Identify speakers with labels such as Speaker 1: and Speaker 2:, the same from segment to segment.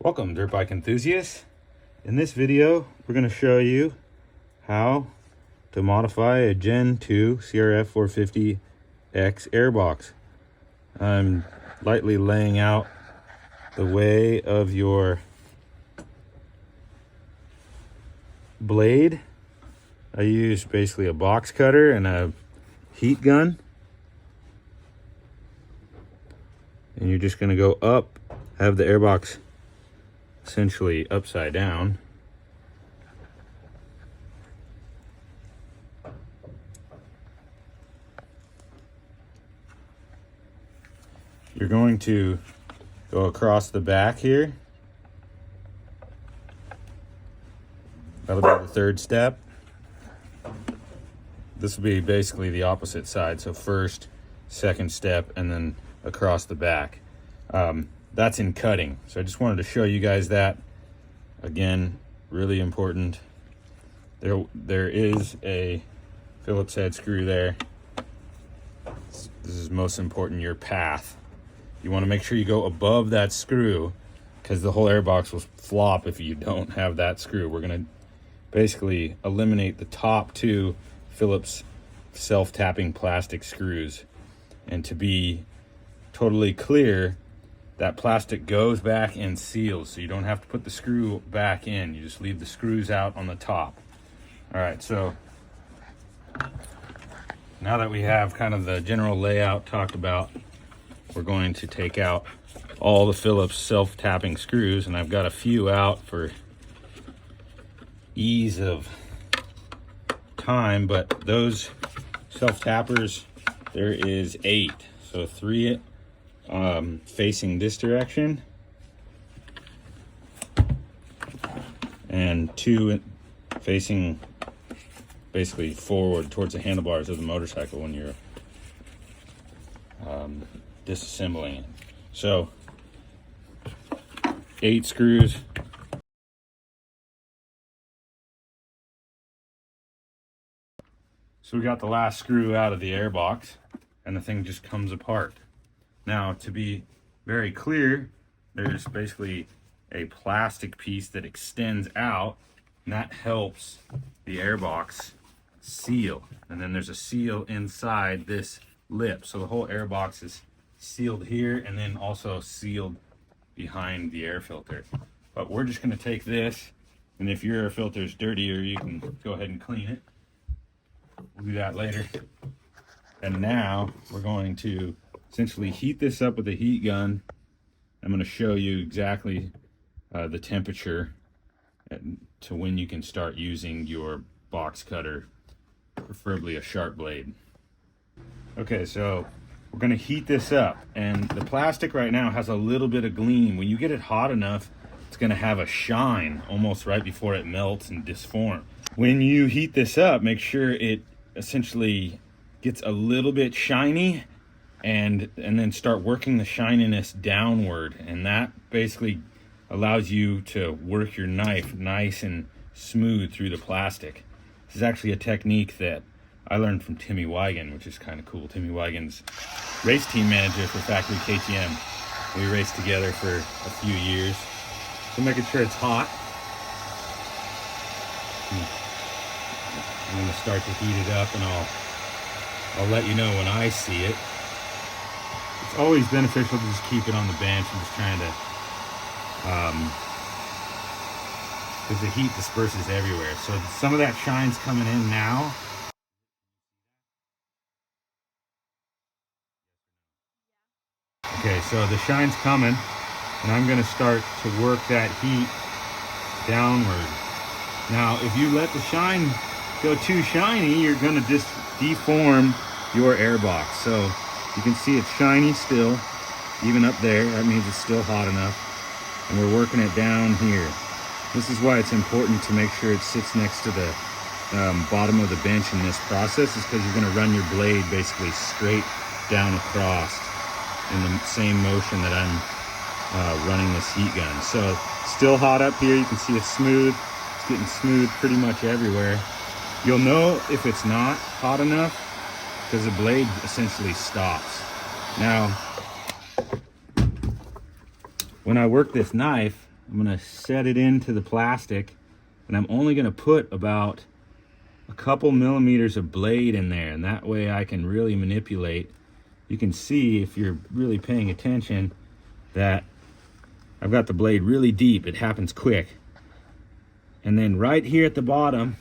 Speaker 1: Welcome, dirt bike enthusiasts. In this video, we're going to show you how to modify a Gen 2 CRF 450 X airbox. I'm lightly laying out the way of your blade. I use basically a box cutter and a heat gun. And you're just going to go up, have the airbox essentially upside down. You're going to go across the back here. That'll be the third step. This will be basically the opposite side. So first, second step, and then across the back. That's in cutting. So I just wanted to show you guys that. Again, really important. There is a Phillips head screw there. This is most important, your path. You want to make sure you go above that screw because the whole airbox will flop if you don't have that screw. We're going to basically eliminate the top two Phillips self-tapping plastic screws. And to be totally clear, that plastic goes back and seals, so you don't have to put the screw back in. You just leave the screws out on the top. All right, so now that we have kind of the general layout talked about, we're going to take out all the Phillips self-tapping screws, and I've got a few out for ease of time, but those self-tappers, there is 8. So 3 facing this direction and 2 facing basically forward towards the handlebars of the motorcycle when you're disassembling it. So 8 screws. So we got the last screw out of the airbox and the thing just comes apart. Now, to be very clear, there's basically a plastic piece that extends out, and that helps the airbox seal. And then there's a seal inside this lip. So the whole airbox is sealed here and then also sealed behind the air filter. But we're just going to take this, and if your air filter is dirtier, you can go ahead and clean it. We'll do that later. And now we're going to essentially heat this up with a heat gun. I'm going to show you exactly the temperature to when you can start using your box cutter, preferably a sharp blade. Okay, so we're going to heat this up, and the plastic right now has a little bit of gleam. When you get it hot enough, it's going to have a shine almost right before it melts and disforms. When you heat this up, make sure it essentially gets a little bit shiny, and then start working the shininess downward, and that basically allows you to work your knife nice and smooth through the plastic. This is actually a technique that I learned from Timmy Wigan, which is kind of cool. Timmy Wigan's race team manager for Factory KTM. We raced together for a few years. So making sure it's hot. I'm going to start to heat it up, and I'll let you know when I see it. It's always beneficial to just keep it on the bench. I'm just trying to, because the heat disperses everywhere. So some of that shine's coming in now. Okay, so the shine's coming, and I'm going to start to work that heat downward. Now, if you let the shine go too shiny, you're going to just deform your airbox. So you can see it's shiny still, even up there. That means it's still hot enough. And we're working it down here. This is why it's important to make sure it sits next to the bottom of the bench in this process, is because you're going to run your blade basically straight down across in the same motion that I'm running this heat gun. So still hot up here. You can see it's smooth. It's getting smooth pretty much everywhere. You'll know if it's not hot enough because the blade essentially stops. Now, when I work this knife, I'm gonna set it into the plastic, and I'm only gonna put about a couple millimeters of blade in there, and that way I can really manipulate. You can see, if you're really paying attention, that I've got the blade really deep. It happens quick. And then right here at the bottom,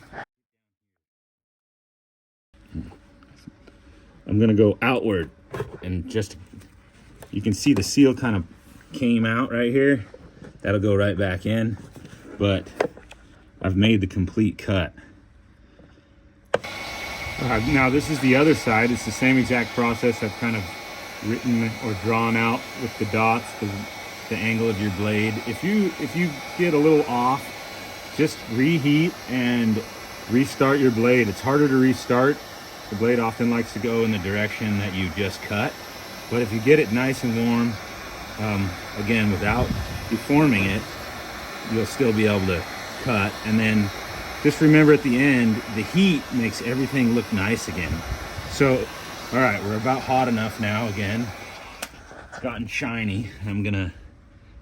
Speaker 1: I'm gonna go outward, and just, you can see the seal kind of came out right here. That'll go right back in, but I've made the complete cut. Now this is the other side. It's the same exact process. I've kind of written or drawn out with the dots, the angle of your blade. If you get a little off, just reheat and restart your blade. It's harder to restart. The blade often likes to go in the direction that you just cut. But if you get it nice and warm, again, without deforming it, you'll still be able to cut. And then just remember, at the end, the heat makes everything look nice again. So, all right, we're about hot enough now again. It's gotten shiny. I'm gonna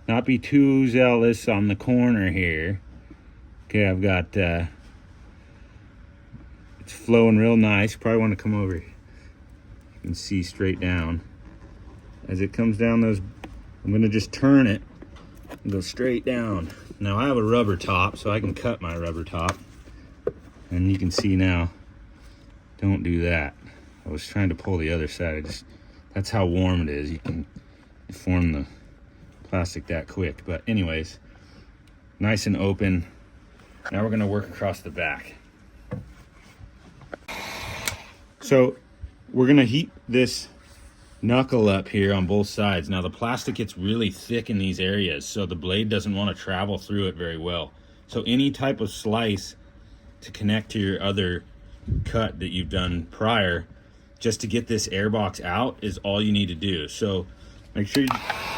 Speaker 1: not be too zealous on the corner here. Okay, I've got, it's flowing real nice. Probably want to come over. You can see straight down. As it comes down those, I'm gonna just turn it and go straight down. Now I have a rubber top, so I can cut my rubber top. And you can see now, don't do that. I was trying to pull the other side. That's how warm it is. You can deform the plastic that quick. But anyways, nice and open. Now we're gonna work across the back. So we're gonna heat this knuckle up here on both sides. Now the plastic gets really thick in these areas, so the blade doesn't want to travel through it very well. So any type of slice to connect to your other cut that you've done prior, just to get this airbox out, is all you need to do. So make sure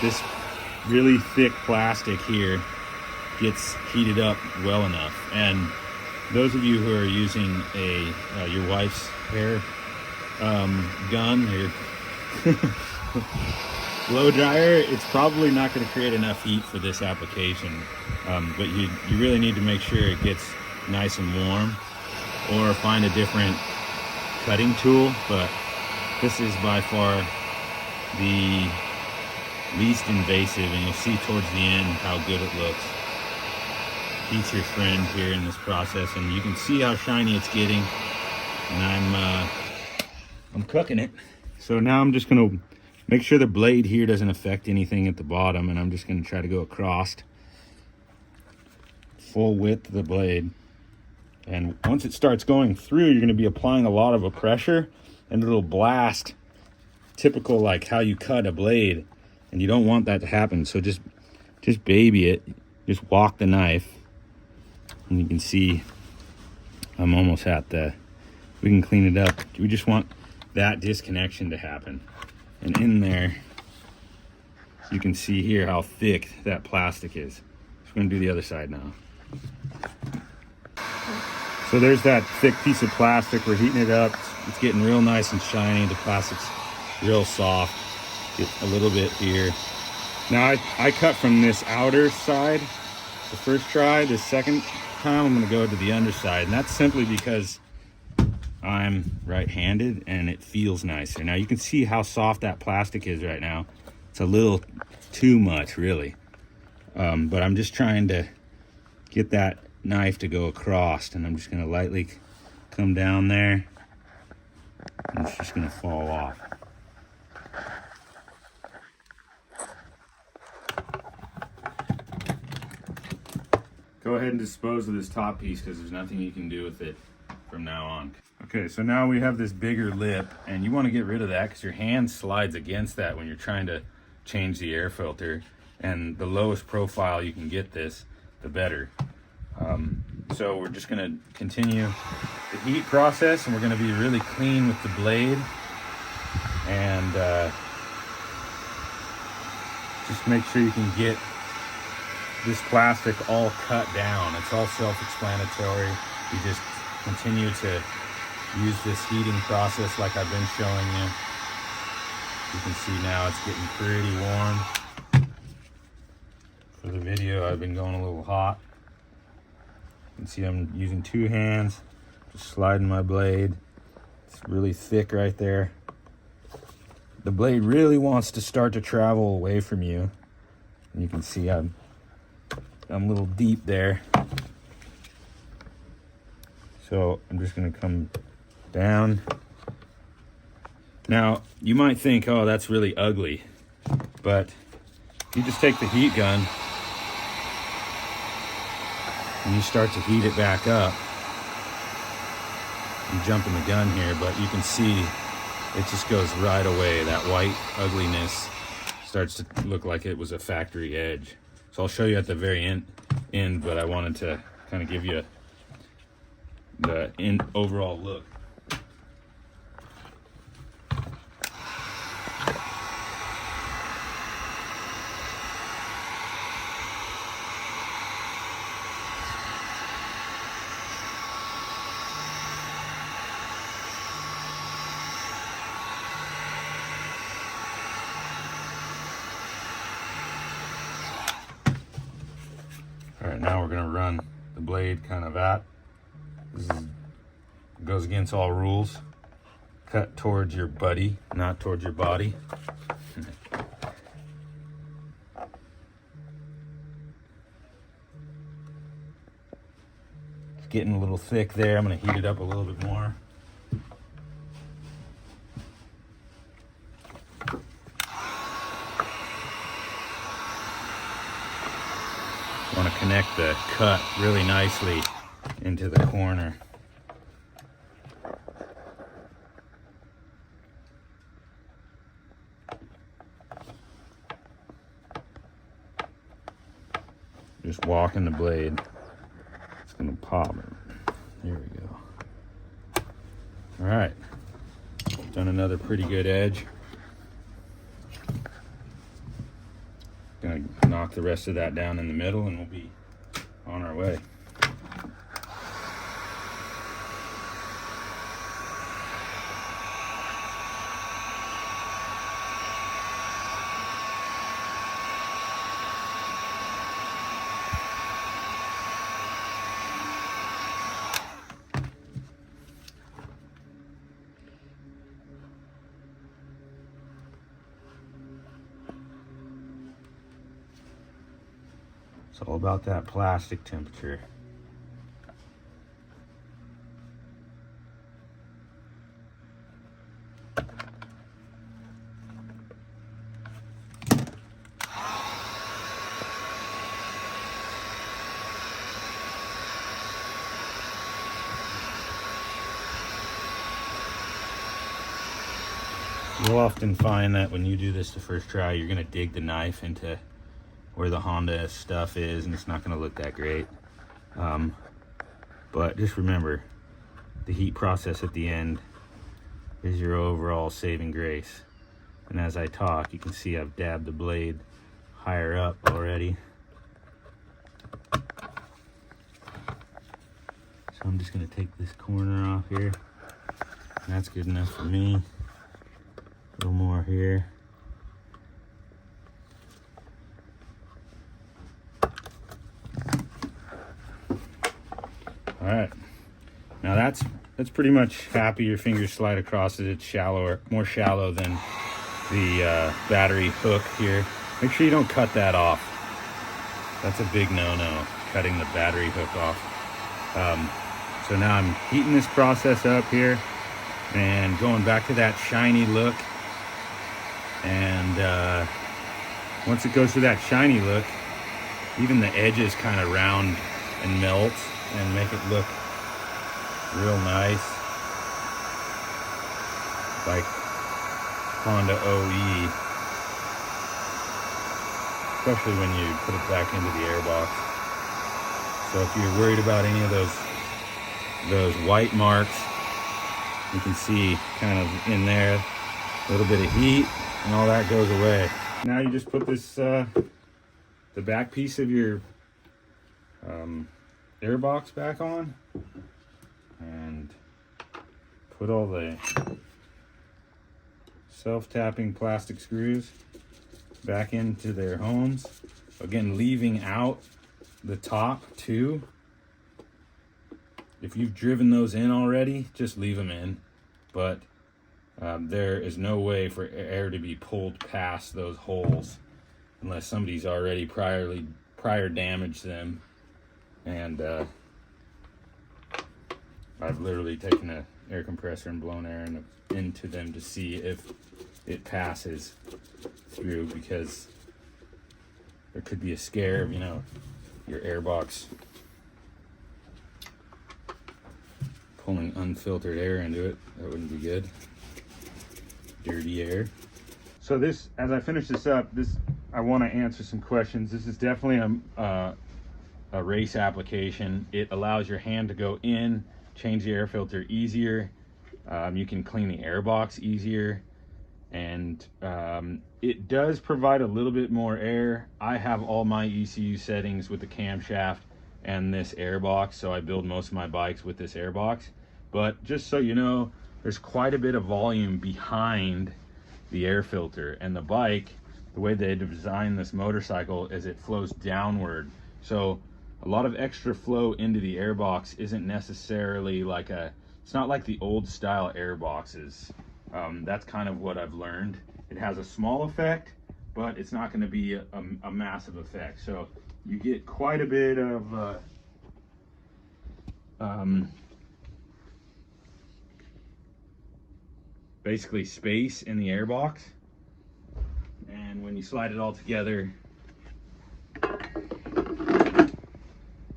Speaker 1: this really thick plastic here gets heated up well enough. And those of you who are using your wife's hair gun or blow dryer, it's probably not going to create enough heat for this application. But you really need to make sure it gets nice and warm, or find a different cutting tool. But this is by far the least invasive, and you'll see towards the end how good it looks. Heat's your friend here in this process, and you can see how shiny it's getting. And I'm cooking it. So now I'm just gonna make sure the blade here doesn't affect anything at the bottom, and I'm just gonna try to go across full width of the blade. And once it starts going through, you're gonna be applying a lot of a pressure, and it'll blast, typical like how you cut a blade, and you don't want that to happen. So just baby it, just walk the knife, and you can see I'm almost at we can clean it up. We just want that disconnection to happen. And in there, you can see here how thick that plastic is. So we're gonna do the other side now. So there's that thick piece of plastic. We're heating it up. It's getting real nice and shiny. The plastic's real soft. Get a little bit here. Now I cut from this outer side the first try. The second time I'm gonna go to the underside, and that's simply because I'm right-handed and it feels nicer. Now you can see how soft that plastic is right now. It's a little too much, really. But I'm just trying to get that knife to go across, and I'm just gonna lightly come down there, and it's just gonna fall off. Go ahead and dispose of this top piece, because there's nothing you can do with it from now on. Okay, so now we have this bigger lip, and you want to get rid of that because your hand slides against that when you're trying to change the air filter, and the lowest profile you can get this, the better. So we're just going to continue the heat process, and we're going to be really clean with the blade, and just make sure you can get this plastic all cut down. It's all self-explanatory. You just continue to use this heating process like I've been showing you. You can see now it's getting pretty warm. So for the video, I've been going a little hot. You can see I'm using 2 hands, just sliding my blade. It's really thick right there. The blade really wants to start to travel away from you. And you can see I'm a little deep there. So I'm just gonna come down. Now, you might think, oh, that's really ugly. But you just take the heat gun and you start to heat it back up. I'm jumping the gun here, but you can see it just goes right away. That white ugliness starts to look like it was a factory edge. So I'll show you at the very end, but I wanted to kind of give you the overall look. All right, now we're gonna run the blade kind of out. Goes against all rules. Cut towards your buddy, not towards your body. It's getting a little thick there. I'm gonna heat it up a little bit more. Want to connect the cut really nicely into the corner. Just walking the blade. It's gonna pop it. There we go. All right, done another pretty good edge. Gonna knock the rest of that down in the middle and we'll be on our way. It's all about that plastic temperature. You'll often find that when you do this the first try, you're gonna dig the knife into where the Honda stuff is, and it's not going to look that great. But just remember, the heat process at the end is your overall saving grace. And as I talk, you can see I've dabbed the blade higher up already. So I'm just going to take this corner off here. And that's good enough for me. A little more here. All right, now that's pretty much happy. Your fingers slide across it. It's shallower, more shallow than the battery hook here. Make sure you don't cut that off. That's a big no-no, cutting the battery hook off. So now I'm heating this process up here and going back to that shiny look. And once it goes to that shiny look, even the edges kind of round and melt and make it look real nice, like Honda OE, especially when you put it back into the airbox. So if you're worried about any of those white marks, you can see kind of in there a little bit of heat and all that goes away. Now you just put this the back piece of your airbox back on and put all the self-tapping plastic screws back into their homes. Again, leaving out the top too. If you've driven those in already, just leave them in. But there is no way for air to be pulled past those holes unless somebody's already prior damaged them. And I've literally taken an air compressor and blown air into them to see if it passes through, because there could be a scare of, you know, your airbox pulling unfiltered air into it. That wouldn't be good. Dirty air. So this, as I finish this up, I want to answer some questions. This is definitely a race application. It allows your hand to go in, change the air filter easier. You can clean the airbox easier, and it does provide a little bit more air. I have all my ECU settings with the camshaft and this airbox, so I build most of my bikes with this airbox. But just so you know, there's quite a bit of volume behind the air filter, and the bike, the way they design this motorcycle is it flows downward. So a lot of extra flow into the airbox isn't necessarily like it's not like the old style airboxes. That's kind of what I've learned. It has a small effect, but it's not going to be a massive effect. So you get quite a bit of basically space in the airbox, and when you slide it all together,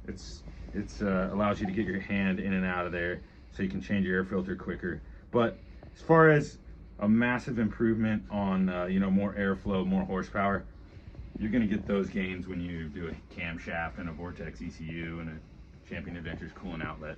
Speaker 1: it's allows you to get your hand in and out of there, so you can change your air filter quicker. But as far as a massive improvement on you know, more airflow, more horsepower, you're going to get those gains when you do a camshaft and a Vortex ECU and a Champion Adventures coolant outlet.